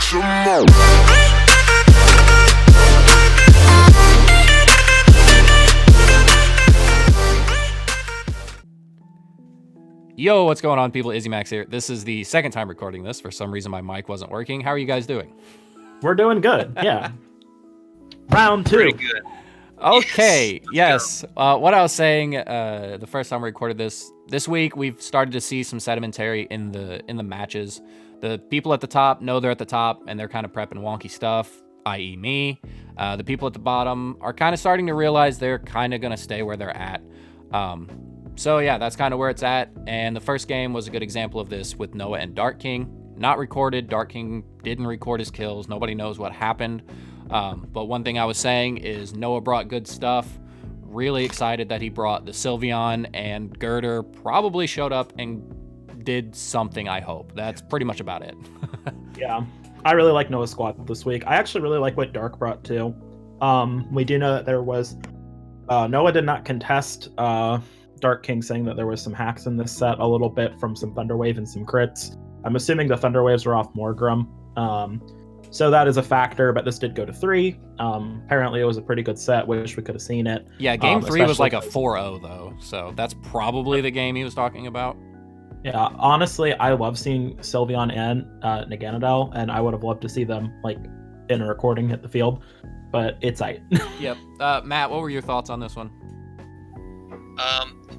some more. Yo, what's going on, people? Izzy Max here. This is the second time recording this. For some reason, my mic wasn't working. How are you guys doing? We're doing good, yeah. Round two. Pretty good. Okay, yes. What I was saying, the first time we recorded this week, we've started to see some sedimentary in the matches. The people at the top know they're at the top, and they're kind of prepping wonky stuff, i.e. me. The people at the bottom are kind of starting to realize they're kind of going to stay where they're at. So yeah, that's kind of where it's at. And the first game was a good example of this with Noah and Dark King. Not recorded. Dark King didn't record his kills. Nobody knows what happened. But one thing I was saying is Noah brought good stuff. Really excited that he brought the Sylveon, and Girder probably showed up and did something, I hope. That's pretty much about it. Yeah, I really like Noah's squad this week. I actually really like what Dark brought too. We do know that there was... Noah did not contest Dark King saying that there was some hacks in this set a little bit from some Thunderwave and some crits. I'm assuming the Thunderwaves were off Morgrim. So that is a factor, but this did go to 3. Apparently it was a pretty good set. Wish we could have seen it. Yeah, game 3 was like a 4-0 though, so that's probably the game he was talking about. Yeah, honestly, I love seeing Sylveon and Naganadel, and I would have loved to see them like in a recording hit the field, but it's aight. Yep. Matt, what were your thoughts on this one?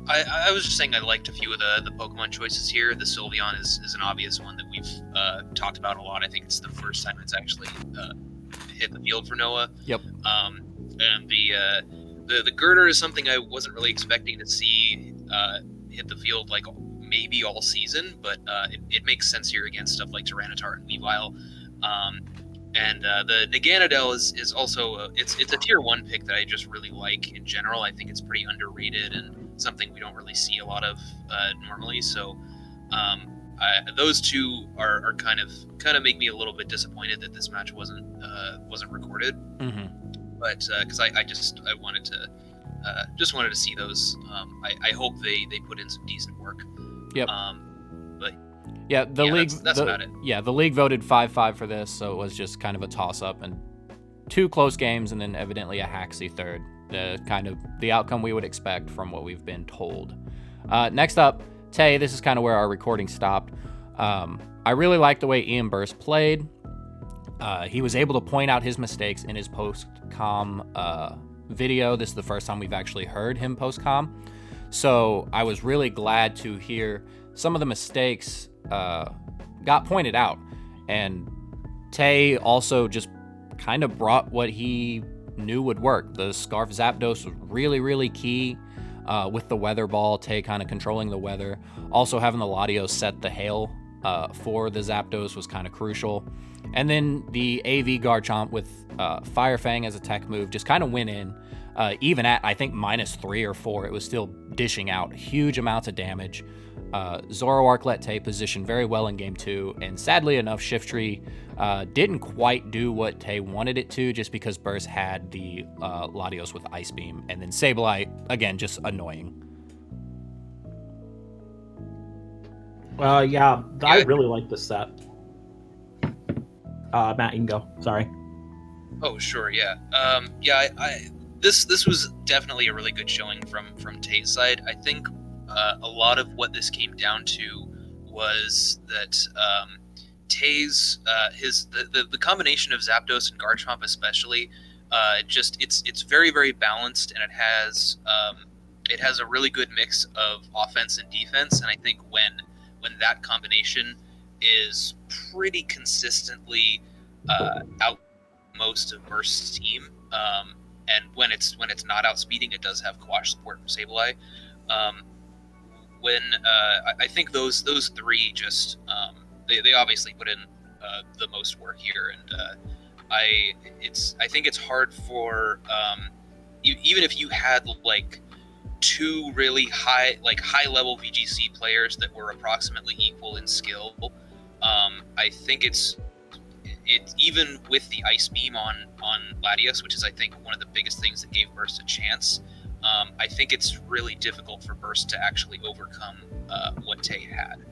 I was just saying I liked a few of the Pokemon choices here. The Sylveon is an obvious one that we've talked about a lot. I think it's the first time it's actually hit the field for Noah. Yep. And the Girder is something I wasn't really expecting to see hit the field like maybe all season, but it makes sense here against stuff like Tyranitar and Weavile. And the Naganadel is also it's a tier 1 pick that I just really like in general. I think it's pretty underrated and something we don't really see a lot of normally. So those two are kind of make me a little bit disappointed that this match wasn't recorded. Mm-hmm. But because I wanted to see those. I hope they put in some decent work. Yep. But yeah, the league. That's about it. Yeah, the league voted 5-5 for this, so it was just kind of a toss-up and 2 close games, and then evidently a hacksy third. Kind of the outcome we would expect from what we've been told. Next up, Tay. This is kind of where our recording stopped. I really liked the way Ian Burst played. He was able to point out his mistakes in his post-com video. This is the first time we've actually heard him post-com. So I was really glad to hear some of the mistakes got pointed out. And Tay also just kind of brought what he knew would work. The Scarf Zapdos was really, really key with the Weather Ball. Tay kind of controlling the weather. Also having the Latios set the hail for the Zapdos was kind of crucial. And then the AV Garchomp with Fire Fang as a tech move just kind of went in. Even at, I think, -3 or 4, it was still dishing out huge amounts of damage. Zoroark let Tay position very well in Game 2, and sadly enough, Shiftry didn't quite do what Tay wanted it to, just because Burst had the Latios with Ice Beam, and then Sableye, again, just annoying. Yeah, I really like this set. Matt, you can go. Sorry. Oh, sure, yeah. This was definitely a really good showing from Tay's side. I think a lot of what this came down to was that Tay's the combination of Zapdos and Garchomp especially, it's very, very balanced, and it has a really good mix of offense and defense. And I think when that combination is pretty consistently out most of Burst's team, and when it's not outspeeding, it does have Quash support from Sableye. I think those three just they obviously put in the most work here, and I think it's hard for even if you had like 2 really high level VGC players that were approximately equal in skill. I think it's even with the Ice Beam on Latios, which is I think one of the biggest things that gave Burst a chance. I think it's really difficult for Burst to actually overcome what Tay had.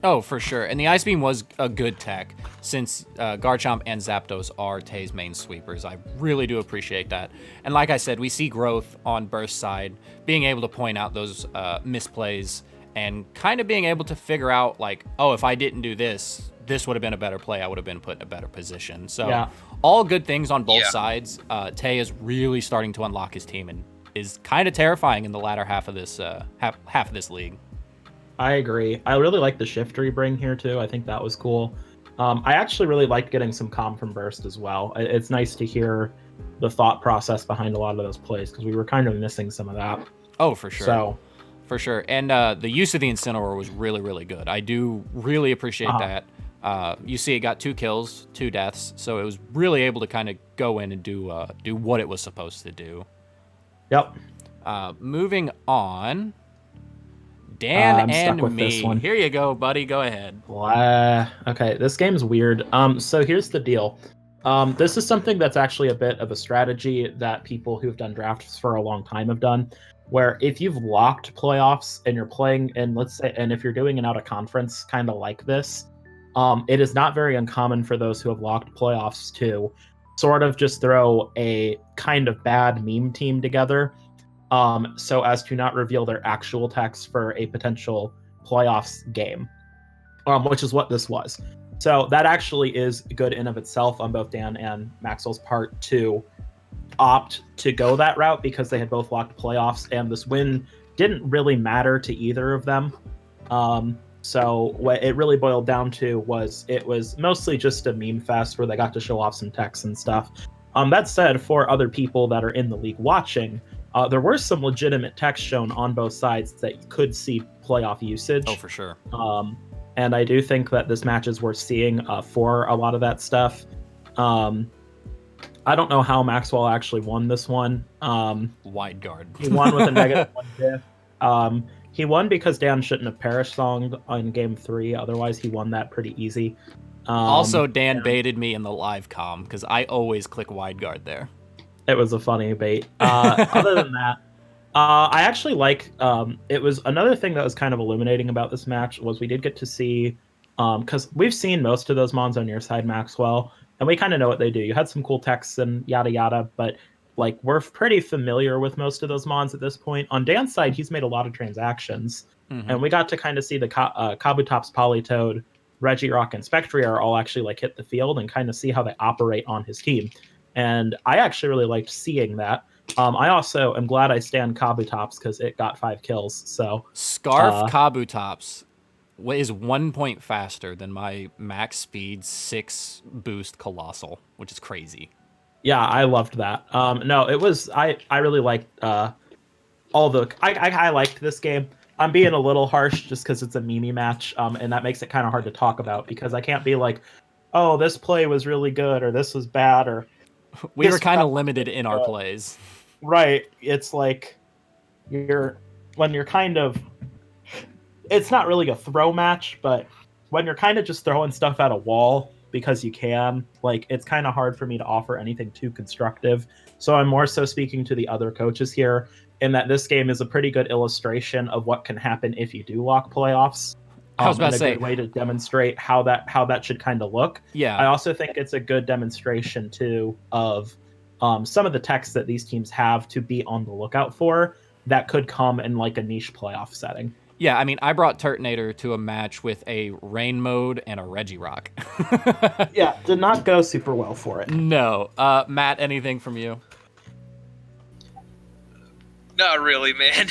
Oh, for sure. And the Ice Beam was a good tech since Garchomp and Zapdos are Tay's main sweepers. I really do appreciate that. And like I said, we see growth on Burst side, being able to point out those misplays and kind of being able to figure out like, oh, if I didn't do this, this would have been a better play. I would have been put in a better position. So all good things on both sides. Tay is really starting to unlock his team and is kind of terrifying in the latter half of this half of this league. I agree. I really like the shift rebring here too. I think that was cool. I actually really liked getting some calm from Burst as well. It's nice to hear the thought process behind a lot of those plays because we were kind of missing some of that. Oh, for sure. So, for sure. And the use of the Incineroar was really, really good. I do really appreciate that. You see it got 2 kills, 2 deaths, so it was really able to kind of go in and do what it was supposed to do. Yep. Moving on. Dan and with me. this one. Here you go, buddy. Go ahead. Okay, this game's weird. So here's the deal. This is something that's actually a bit of a strategy that people who've done drafts for a long time have done, where if you've locked playoffs and you're playing, and let's say, and if you're doing an out of conference kind of like this, it is not very uncommon for those who have locked playoffs to sort of just throw a kind of bad meme team together, so as to not reveal their actual text for a potential playoffs game, which is what this was. So that actually is good in of itself on both Dan and Maxwell's part to opt to go that route because they had both locked playoffs, and this win didn't really matter to either of them. So what it really boiled down to was it was mostly just a meme fest where they got to show off some texts and stuff. That said, for other people that are in the league watching, there were some legitimate text shown on both sides that you could see playoff usage. Oh, for sure. And I do think that this match is worth seeing for a lot of that stuff. I don't know how Maxwell actually won this one. Wide guard. He won with a -1 diff. He won because Dan shouldn't have perished song on game 3. Otherwise, he won that pretty easy. Also, Dan baited me in the live comm because I always click wide guard there. It was a funny bait. Other than that, I actually like. It was another thing that was kind of illuminating about this match was we did get to see, because we've seen most of those mons on your side, Maxwell, and we kind of know what they do. You had some cool texts and yada yada, but like we're pretty familiar with most of those mons at this point. On Dan's side, he's made a lot of transactions, and we got to kind of see the Kabutops, Politoed, Regirock, and Spectrier all actually like hit the field and kind of see how they operate on his team. And I actually really liked seeing that. I also am glad I stand Kabutops because it got 5 kills. So Scarf Kabutops is 1 point faster than my max speed 6 boost Colossal, which is crazy. Yeah, I loved that. No, it was I really liked all the I liked this game. I'm being a little harsh just because it's a meme match, and that makes it kind of hard to talk about because I can't be like, oh, this play was really good or this was bad or we were kind of limited in our plays. Right. It's like when you're kind of, it's not really a throw match, but when you're kind of just throwing stuff at a wall because you can, like, it's kind of hard for me to offer anything too constructive. So I'm more so speaking to the other coaches here in that this game is a pretty good illustration of what can happen if you do lock playoffs. I was about to say, a good way to demonstrate how that should kind of look. Yeah. I also think it's a good demonstration too of some of the texts that these teams have to be on the lookout for that could come in like a niche playoff setting. Yeah, I mean, I brought Turtonator to a match with a Rain Mode and a Regirock. Yeah, did not go super well for it. No. Matt, anything from you? Not really, man.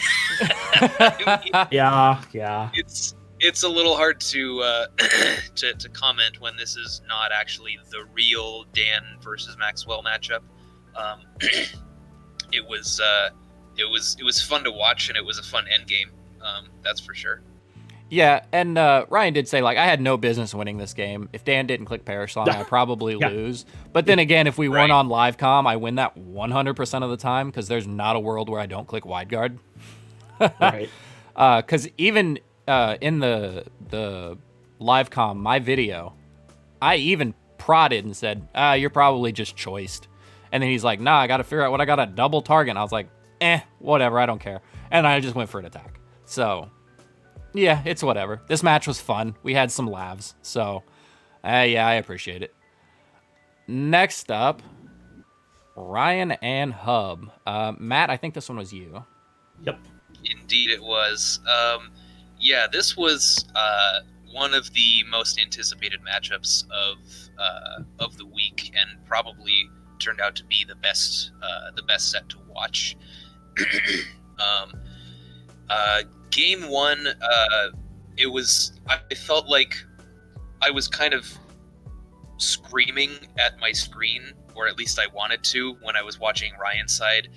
Yeah. It's a little hard to to comment when this is not actually the real Dan versus Maxwell matchup. It was fun to watch and it was a fun end game. That's for sure. Yeah, and Ryan did say, like, I had no business winning this game. If Dan didn't click Perish Song, I'd probably lose. But then again, if we won on live comm, I win that 100% of the time because there's not a world where I don't click wide guard. Right. Because even in the live comm, my video, I even prodded and said, you're probably just choiced. And then he's like, nah, I got to figure out what I got to double target. And I was like, whatever, I don't care. And I just went for an attack. So Yeah, it's whatever. This match was fun. We had some laughs, so yeah, I appreciate it. Next up, Ryan and Hub. Matt, I think this one was you. Yep. Indeed, it was. Yeah, this was one of the most anticipated matchups of the week, and probably turned out to be the best set to watch. Game one, it was. I felt like I was kind of screaming at my screen, or at least I wanted to when I was watching Ryan's side,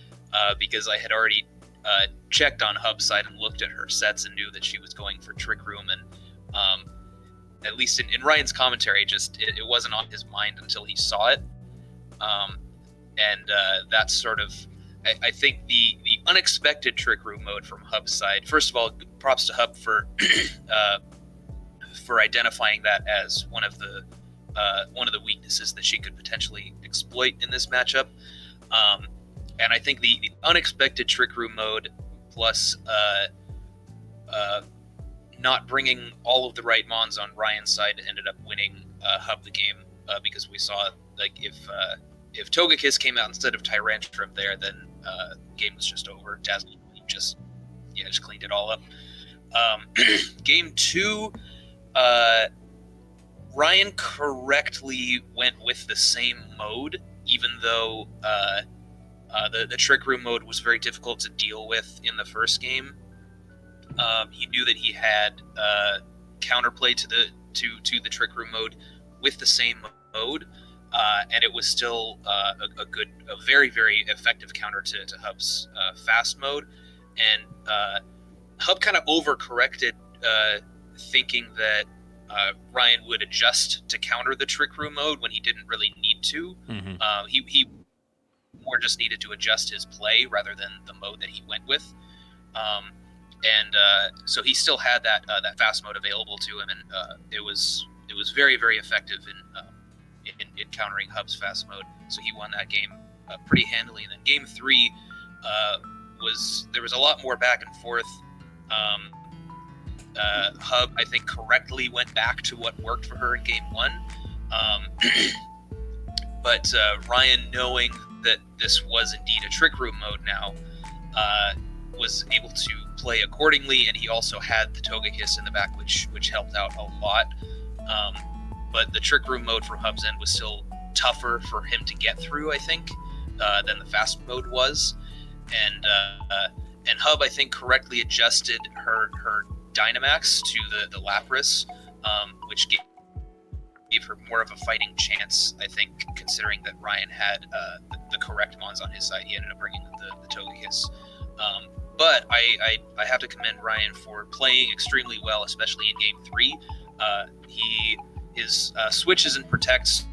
because I had already checked on Hub's side and looked at her sets and knew that she was going for Trick Room, and at least in Ryan's commentary, it wasn't on his mind until he saw it, and that's sort of. I think the unexpected Trick Room mode from Hub's side. First of all, props to Hub for identifying that as one of the weaknesses that she could potentially exploit in this matchup. And I think the unexpected Trick Room mode plus not bringing all of the right mons on Ryan's side ended up winning Hub the game, because we saw like if Togekiss came out instead of Tyrantrum there, then game was just over. Dazzle just cleaned it all up. Game two, Ryan correctly went with the same mode, even though the Trick Room mode was very difficult to deal with in the first game. He knew that he had counterplay to the Trick Room mode with the same mode, and it was still a very, very effective counter to Hub's fast mode. And Hub kind of overcorrected, thinking that Ryan would adjust to counter the Trick Room mode when he didn't really need to. Mm-hmm. He more just needed to adjust his play rather than the mode that he went with. So he still had that fast mode available to him, and it was very, very effective in countering Hub's fast mode. So he won that game pretty handily. And then game three there was a lot more back and forth. Hub, I think, correctly went back to what worked for her in game one. But Ryan, knowing that this was indeed a Trick Room mode now, was able to play accordingly, and he also had the Togekiss in the back, which helped out a lot. But the Trick Room mode from Hub's end was still tougher for him to get through, I think, than the fast mode was. And Hub, I think, correctly adjusted her Dynamax to the Lapras, which gave her more of a fighting chance, I think, considering that Ryan had the correct mons on his side. He ended up bringing the Togekiss. But I have to commend Ryan for playing extremely well, especially in game three. His switches and protects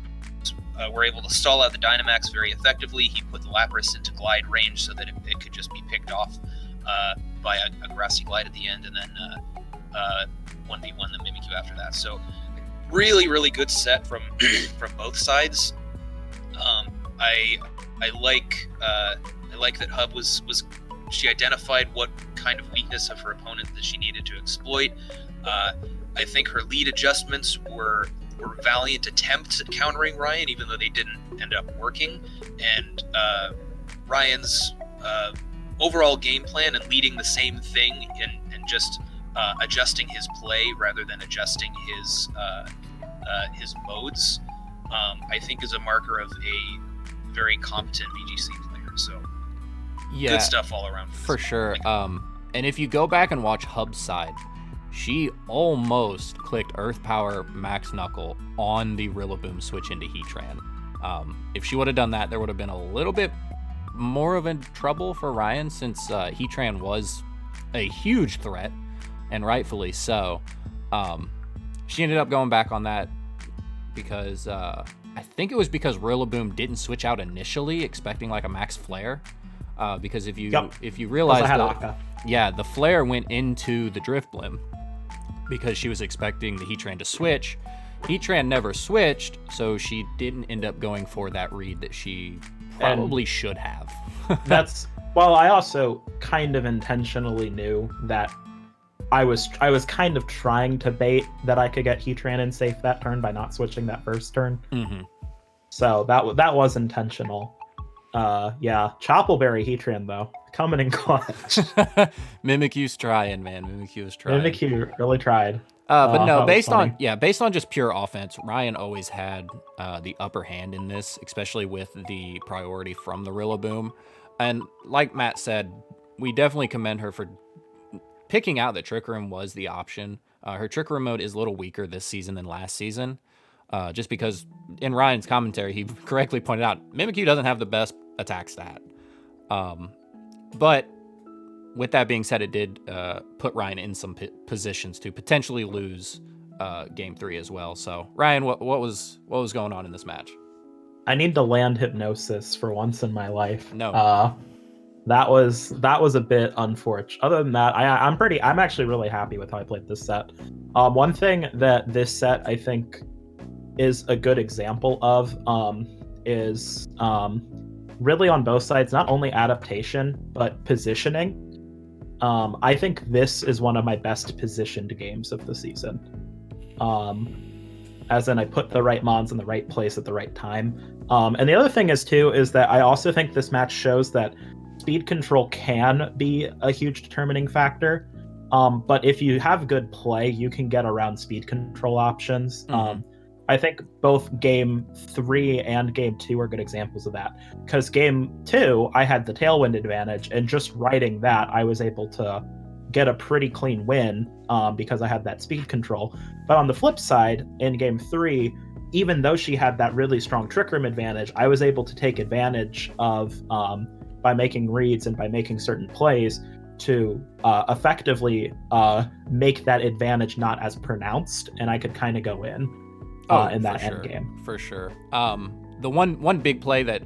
were able to stall out the Dynamax very effectively. He put the Lapras into glide range so that it could just be picked off by a grassy glide at the end, and then 1v1 the Mimikyu after that. So really, really good set from both sides. I like that Hub was she identified what kind of weakness of her opponent that she needed to exploit. I think her lead adjustments were valiant attempts at countering Ryan, even though they didn't end up working. And Ryan's overall game plan and leading the same thing and just adjusting his play rather than adjusting his modes, I think is a marker of a very competent VGC player. So yeah, good stuff all around for sure. And if you go back and watch Hub's side, she almost clicked Earth Power Max Knuckle on the Rillaboom switch into Heatran. If she would have done that, there would have been a little bit more of a trouble for Ryan, since Heatran was a huge threat, and rightfully so. She ended up going back on that because I think it was because Rillaboom didn't switch out initially, expecting like a Max Flare. Because if you realize the Flare went into the Drifblim because she was expecting the Heatran to switch. Heatran never switched, so she didn't end up going for that read that she probably should have. I also kind of intentionally knew that I was kind of trying to bait that I could get Heatran in safe that turn by not switching that first turn. Mm-hmm. So that was intentional. Yeah, Choppleberry Heatran though, coming in clutch. Mimikyu's trying, man. Mimikyu's trying. Mimikyu really tried. But no, that was based funny. on just pure offense, Ryan always had the upper hand in this, especially with the priority from the Rillaboom. And like Matt said, we definitely commend her for picking out that Trick Room was the option. Her Trick Room mode is a little weaker this season than last season, just because in Ryan's commentary, he correctly pointed out Mimikyu doesn't have the best attack stat. But with that being said, it did put Ryan in some positions to potentially lose Game 3 as well. So, Ryan, what was going on in this match? I need to land Hypnosis for once in my life. No. That was a bit unfortunate. Other than that, I'm actually really happy with how I played this set. One thing that this set I think is a good example of is really on both sides, not only adaptation but positioning. I think this is one of my best positioned games of the season. As in, I put the right mons in the right place at the right time. And the other thing is that I also think this match shows that speed control can be a huge determining factor. But if you have good play, you can get around speed control options. Mm-hmm. I think both Game 3 and Game 2 are good examples of that. Because Game 2, I had the Tailwind advantage, and just riding that, I was able to get a pretty clean win because I had that speed control. But on the flip side, in Game 3, even though she had that really strong Trick Room advantage, I was able to take advantage of, by making reads and by making certain plays, to effectively make that advantage not as pronounced, and I could kind of go in that end game. For sure. The one big play that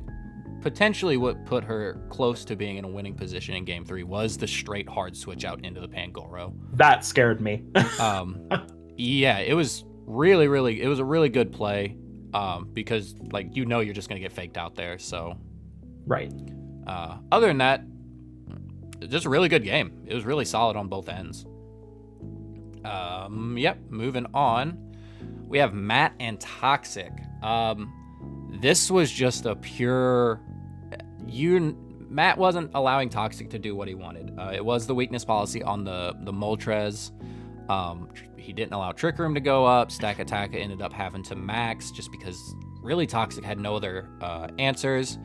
potentially would put her close to being in a winning position in Game 3 was the straight hard switch out into the Pangoro. That scared me. Yeah, it was really, it was a really good play because, like, you're just going to get faked out there. So, right. Other than that, just a really good game. It was really solid on both ends. Yep, moving on. We have Matt and Toxic. This was just a pure... Matt wasn't allowing Toxic to do what he wanted. It was the weakness policy on the Moltres. He didn't allow Trick Room to go up. Stack Attack ended up having to max just because really Toxic had no other answers.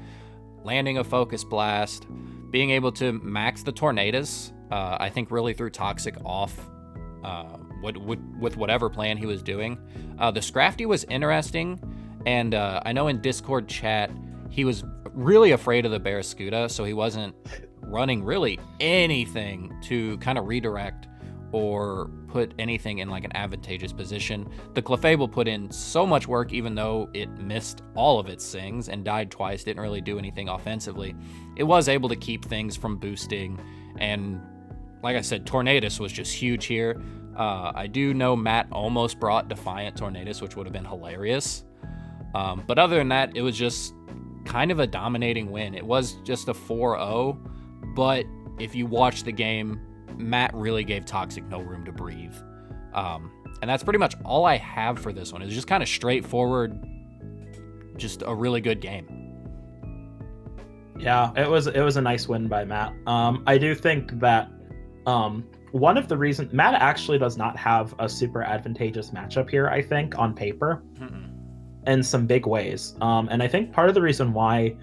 Landing a Focus Blast. Being able to max the Tornadus, I think really threw Toxic off with whatever plan he was doing. The Scrafty was interesting, and I know in Discord chat he was really afraid of the Barraskewda, so he wasn't running really anything to kind of redirect or put anything in like an advantageous position. The Clefable put in so much work, even though it missed all of its sings and died twice, didn't really do anything offensively. It was able to keep things from boosting, and like I said, Tornadus was just huge here. I do know Matt almost brought Defiant Tornadus, which would have been hilarious. But other than that, it was just kind of a dominating win. It was just a 4-0, but if you watch the game, Matt really gave Toxic no room to breathe. And that's pretty much all I have for this one. It's just kind of straightforward, just a really good game. Yeah, it was a nice win by Matt. I do think that one of the reasons Matt actually does not have a super advantageous matchup here, I think, on paper, in some big ways. And I think part of the reason why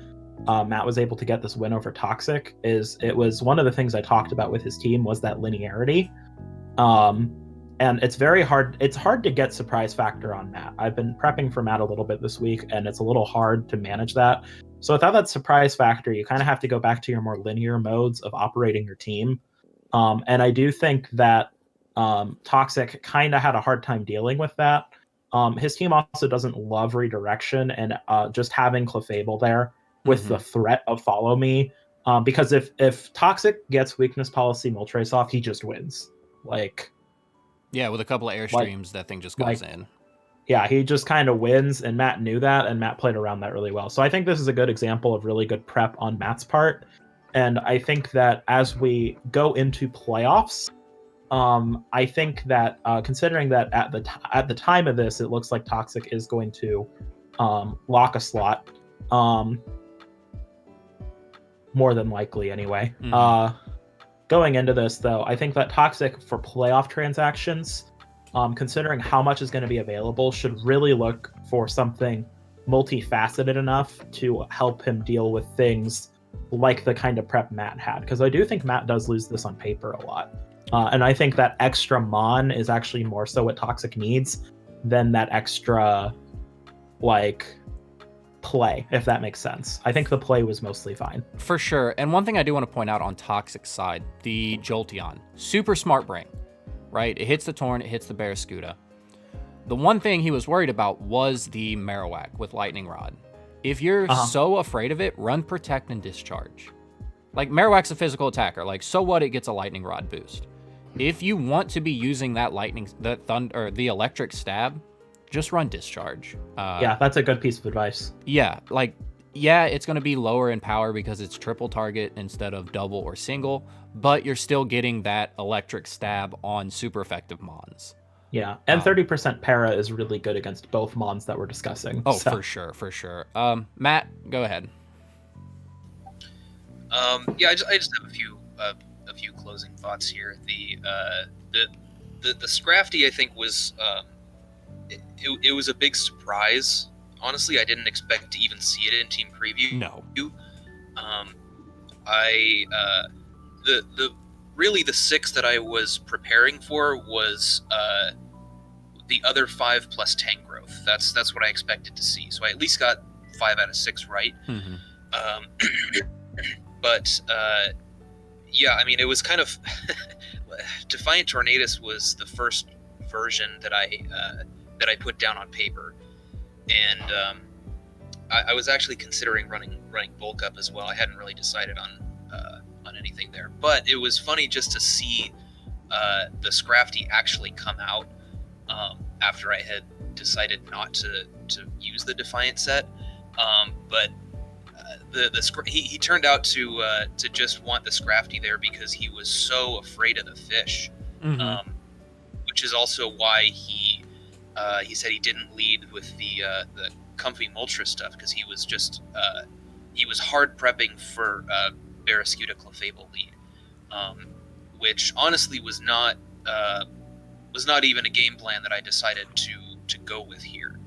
Matt was able to get this win over Toxic is it was one of the things I talked about with his team was that linearity. And it's very hard. It's hard to get surprise factor on Matt. I've been prepping for Matt a little bit this week, and it's a little hard to manage that. So without that surprise factor, you kind of have to go back to your more linear modes of operating your team. And I do think that Toxic kind of had a hard time dealing with that. His team also doesn't love redirection, and just having Clefable there with the threat of Follow Me. Because if Toxic gets weakness policy Moltres off, he just wins. Yeah, with a couple of airstreams, that thing just goes in. Yeah, he just kind of wins, and Matt knew that, and Matt played around that really well. So I think this is a good example of really good prep on Matt's part. And I think that as we go into playoffs, I think that considering that at the time of this, it looks like Toxic is going to lock a slot, more than likely anyway. Going into this, though, I think that Toxic for playoff transactions, considering how much is going to be available, should really look for something multifaceted enough to help him deal with things like the kind of prep Matt had. Because I do think Matt does lose this on paper a lot. And I think that extra Mon is actually more so what Toxic needs than that extra, like, play, if that makes sense. I think the play was mostly fine. For sure. And one thing I do want to point out on Toxic's side, the Jolteon. Super smart brain, right? It hits the Torn, it hits the Barraskewda. The one thing he was worried about was the Marowak with Lightning Rod. If you're so afraid of it, run Protect and Discharge. Like, Marowak's a physical attacker. Like, so what? It gets a Lightning Rod boost. If you want to be using that the electric stab, just run Discharge. Yeah, that's a good piece of advice. Yeah, it's going to be lower in power because it's triple target instead of double or single, but you're still getting that electric stab on super effective Mons. Yeah, and 30% para is really good against both Mons that we're discussing. Oh, so. For sure. Matt, go ahead. Yeah, I just have a few closing thoughts here. The Scrafty, I think, was it was a big surprise. Honestly, I didn't expect to even see it in team preview. No. The 6 that I was preparing for was the other 5 plus Tangrowth. That's what I expected to see. So I at least got 5 out of 6 right. But yeah, I mean, it was kind of Defiant Tornadus was the first version that I put down on paper, and I was actually considering running Bulk Up as well. I hadn't really decided on anything there, but it was funny just to see the Scrafty actually come out after I had decided not to use the Defiant set. But he turned out to just want the Scrafty there because he was so afraid of the fish, which is also why he said he didn't lead with the Comfy Moltres stuff, because he was just he was hard prepping for Barraskewda Clefable lead, which honestly was not even a game plan that I decided to go with here.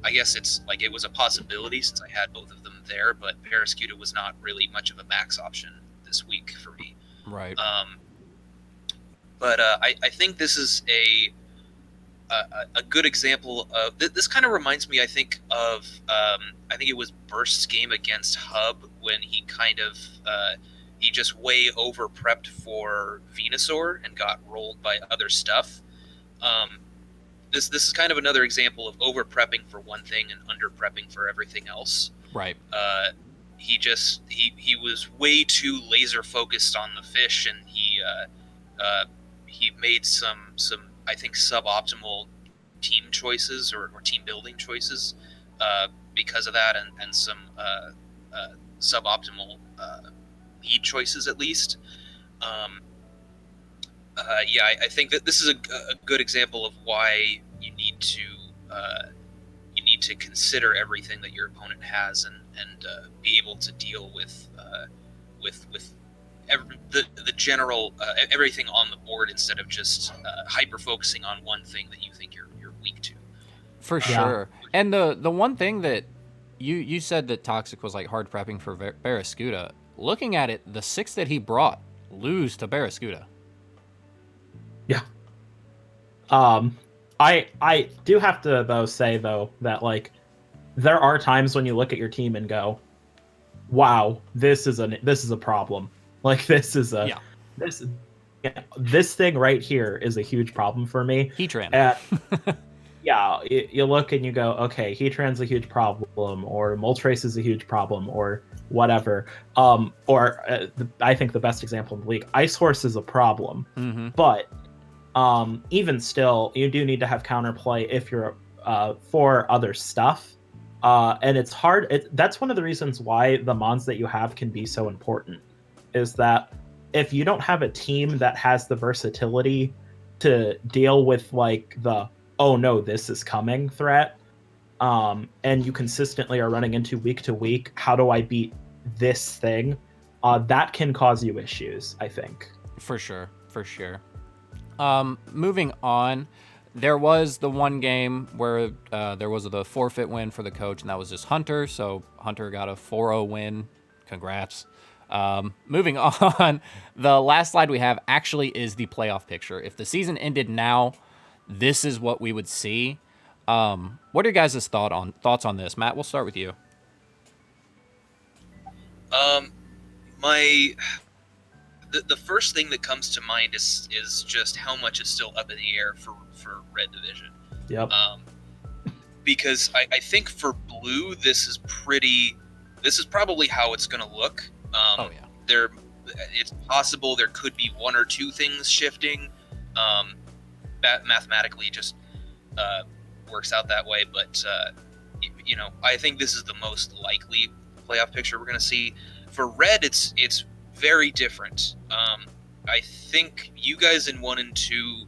I guess it's like it was a possibility since I had both of them there, but Barraskewda was not really much of a max option this week for me. Right. But I think this is a good example of this. Kind of reminds me, I think, of I think it was Burst's game against Hub when he kind of he just way over prepped for Venusaur and got rolled by other stuff. This is kind of another example of over prepping for one thing and under prepping for everything else. Right. He was way too laser focused on the fish, and he made some I think suboptimal team choices or team building choices because of that, and some suboptimal lead choices at least. I think that this is a good example of why you need to consider everything that your opponent has and be able to deal with the general everything on the board instead of just hyper focusing on one thing that you think you're weak to. For sure. And the one thing that you said that Toxic was like hard prepping for Barraskewda. Looking at it, the 6 that he brought lose to Barraskewda. Yeah. I do have to say that like there are times when you look at your team and go, wow, this is a problem. Like this thing right here is a huge problem for me. Heatran. Yeah, you look and you go, okay, Heatran's a huge problem, or Moltres is a huge problem, or whatever. I think the best example in the league, Ice Horse is a problem, but even still, you do need to have counterplay if you're for other stuff, and it's hard. That's one of the reasons why the mons that you have can be so important, is that if you don't have a team that has the versatility to deal with like the oh no this is coming threat, and you consistently are running into week to week, how do I beat this thing? That can cause you issues, I think. For sure. Moving on, there was the one game where there was the forfeit win for the coach, and that was just Hunter. So Hunter got a 4-0 win. Congrats. Moving on, the last slide we have actually is the playoff picture. If the season ended now, this is what we would see. What are your guys' thoughts on this? Matt, we'll start with you. The first thing that comes to mind is just how much is still up in the air for Red Division. Yep. Because I think for Blue, this is probably how it's going to look. It's possible there could be one or two things shifting. That mathematically just works out that way, but I think this is the most likely playoff picture we're going to see. For Red, it's very different. I think you guys in 1 and 2,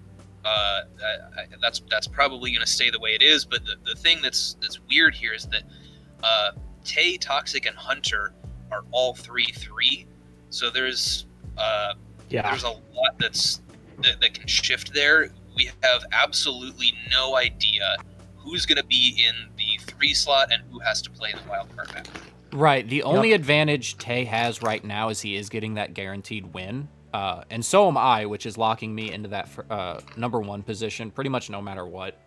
that's probably going to stay the way it is. But the thing that's weird here is that Tay, Toxic, and Hunter are all 3-3. So there's a lot that can shift there. We have absolutely no idea who's going to be in the 3 slot and who has to play in the wild card match. Right. The only advantage Tay has right now is he is getting that guaranteed win. And so am I, which is locking me into that number 1 position pretty much no matter what.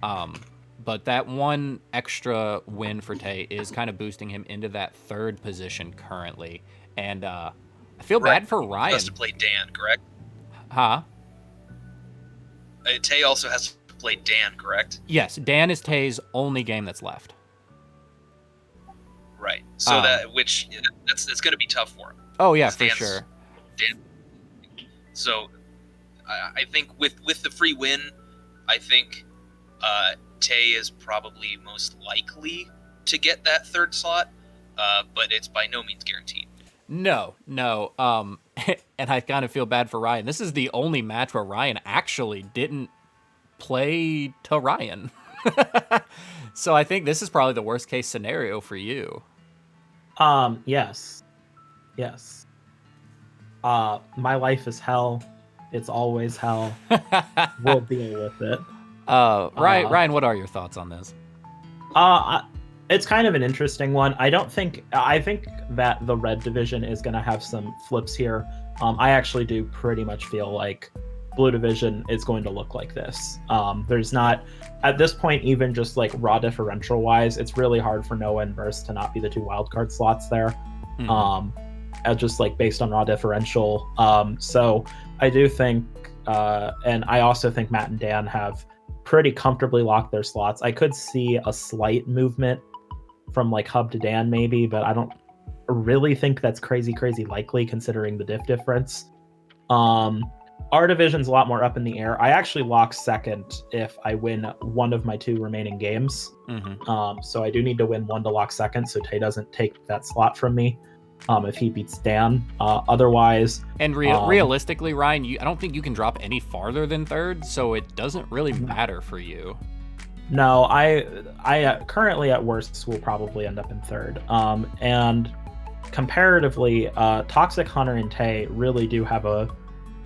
But that one extra win for Tay is kind of boosting him into that 3rd position currently. And I feel bad for Ryan. He has to play Dan, correct? Huh? Tay also has to play Dan, correct? Yes, Dan is Tay's only game that's left. Right. So it's going to be tough for him. Oh yeah, for sure. Dan. So I think with the free win, I think Tay is probably most likely to get that 3rd slot, but it's by no means guaranteed. No. And I kind of feel bad for Ryan. This is the only match where Ryan actually didn't play to Ryan. So I think this is probably the worst case scenario for you. Yes. My life is hell. It's always hell. We'll deal with it. Ryan, what are your thoughts on this? It's kind of an interesting one. I think that the Red Division is going to have some flips here. I actually do pretty much feel like Blue Division is going to look like this. There's not, at this point, even just like raw differential wise, it's really hard for Noah and Burst to not be the 2 wildcard slots there. Just like based on raw differential. So I do think, and I also think Matt and Dan have pretty comfortably locked their slots. I could see a slight movement from like Hub to Dan maybe, but I don't really think that's crazy likely considering the difference. Our division's a lot more up in the air. I actually lock 2nd if I win one of my 2 remaining games. So I do need to win 1 to lock 2nd, so Tay doesn't take that slot from me if he beats Dan. Otherwise... And realistically, Ryan, I don't think you can drop any farther than 3rd, so it doesn't really matter for you. No, I currently at worst will probably end up in 3rd. And comparatively, Toxic, Hunter, and Tay really do have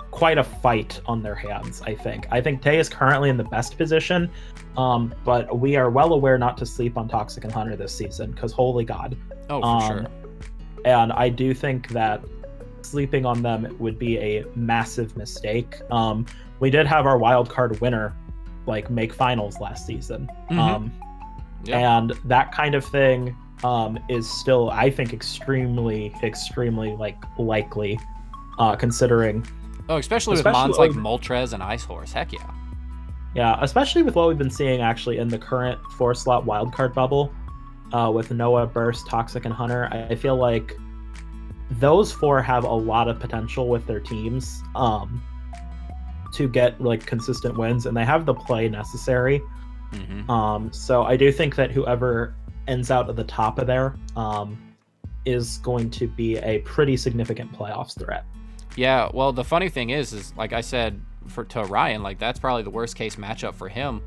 quite a fight on their hands, I think. I think Tay is currently in the best position, but we are well aware not to sleep on Toxic and Hunter this season, because holy God. Oh, for sure. And I do think that sleeping on them would be a massive mistake. We did have our wild card winner make finals last season. And that kind of thing is still, I think, extremely likely, considering... Oh, especially with mons like Moltres and Ice Horse. Heck yeah. Yeah, especially with what we've been seeing actually in the current 4-slot wildcard bubble with Noah, Burst, Toxic, and Hunter. I feel like those 4 have a lot of potential with their teams to get consistent wins, and they have the play necessary. So I do think that whoever ends out at the top of there is going to be a pretty significant playoffs threat. Yeah, well, the funny thing is like I said to Ryan, like that's probably the worst case matchup for him.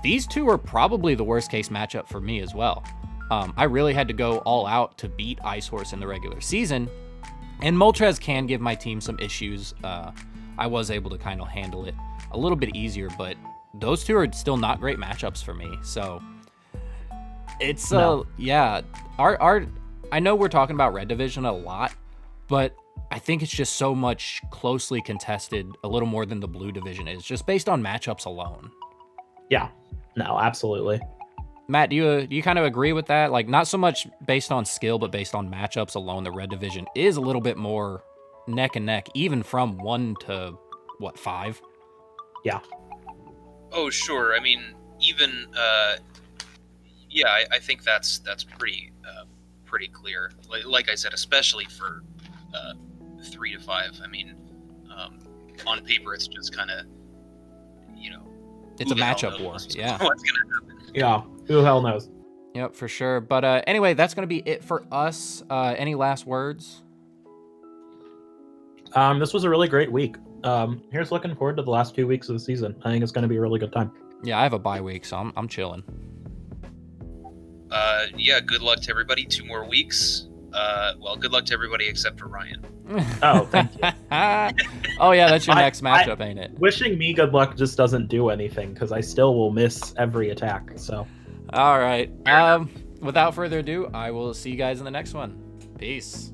These two are probably the worst case matchup for me as well. I really had to go all out to beat Ice Horse in the regular season, and Moltres can give my team some issues. I was able to kind of handle it a little bit easier, but those two are still not great matchups for me. So it's yeah. Our I know we're talking about Red Division a lot, but I think it's just so much closely contested, a little more than the Blue Division is, just based on matchups alone. Yeah, no, absolutely. Matt, do you kind of agree with that? Like, not so much based on skill, but based on matchups alone, the Red Division is a little bit more neck and neck, even from 1 to, 5? Yeah. Oh, sure. I mean, even, yeah, I think that's pretty clear. Like I said, especially for 3 to 5. I mean, on paper, it's just kind of, it's a matchup war. Yeah. What's gonna happen? Yeah. Who the hell knows? Yep, for sure. But anyway, that's going to be it for us. Any last words? This was a really great week. Here's looking forward to the last 2 weeks of the season. I think it's going to be a really good time. Yeah, I have a bye week, so I'm chilling. Yeah, good luck to everybody. 2 more weeks. Well, good luck to everybody except for Ryan. Oh, thank you. Oh, yeah, that's your next matchup, ain't it? Wishing me good luck just doesn't do anything because I still will miss every attack. So, all right. Without further ado, I will see you guys in the next one. Peace.